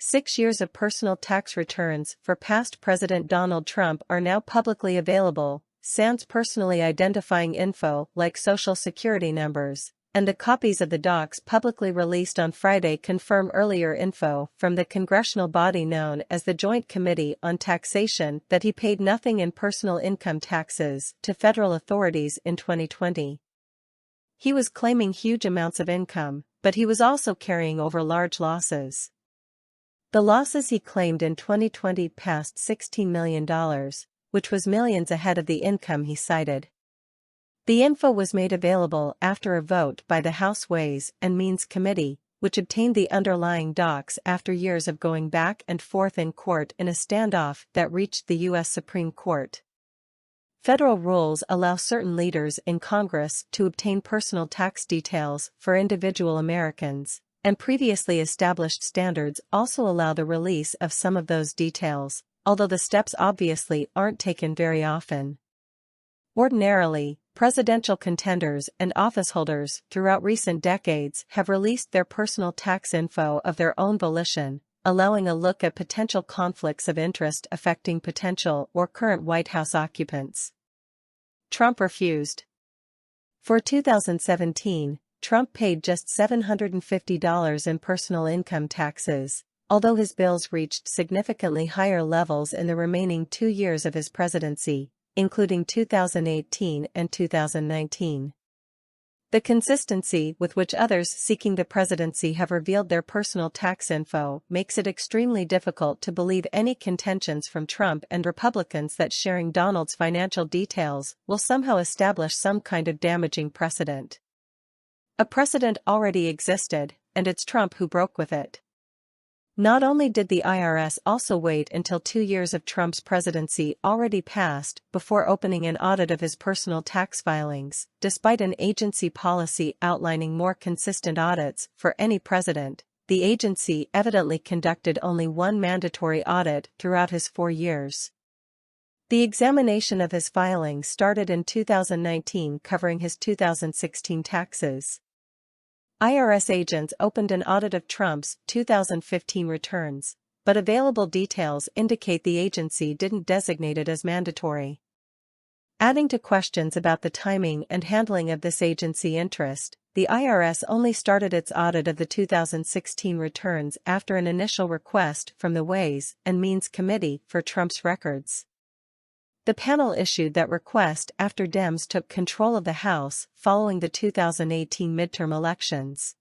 6 years of personal tax returns for past President Donald Trump are now publicly available, sans personally identifying info like Social Security numbers, and the copies of the docs publicly released on Friday confirm earlier info from the congressional body known as the Joint Committee on Taxation that he paid nothing in personal income taxes to federal authorities in 2020. He was claiming huge amounts of income, but he was also carrying over large losses. The losses he claimed in 2020 passed $16 million, which was millions ahead of the income he cited. The info was made available after a vote by the House Ways and Means Committee, which obtained the underlying docs after years of going back and forth in court in a standoff that reached the U.S. Supreme Court. Federal rules allow certain leaders in Congress to obtain personal tax details for individual Americans, and previously established standards also allow the release of some of those details, although the steps obviously aren't taken very often. Ordinarily, presidential contenders and officeholders throughout recent decades have released their personal tax info of their own volition, allowing a look at potential conflicts of interest affecting potential or current White House occupants. Trump refused. For 2017, Trump paid just $750 in personal income taxes, although his bills reached significantly higher levels in the remaining 2 years of his presidency, including 2018 and 2019. The consistency with which others seeking the presidency have revealed their personal tax info makes it extremely difficult to believe any contentions from Trump and Republicans that sharing Donald's financial details will somehow establish some kind of damaging precedent. A precedent already existed, and it's Trump who broke with it. Not only did the IRS also wait until 2 years of Trump's presidency already passed before opening an audit of his personal tax filings, despite an agency policy outlining more consistent audits for any president, the agency evidently conducted only one mandatory audit throughout his 4 years. The examination of his filings started in 2019, covering his 2016 taxes. IRS agents opened an audit of Trump's 2015 returns, but available details indicate the agency didn't designate it as mandatory. Adding to questions about the timing and handling of this agency interest, the IRS only started its audit of the 2016 returns after an initial request from the Ways and Means Committee for Trump's records. The panel issued that request after Dems took control of the House following the 2018 midterm elections.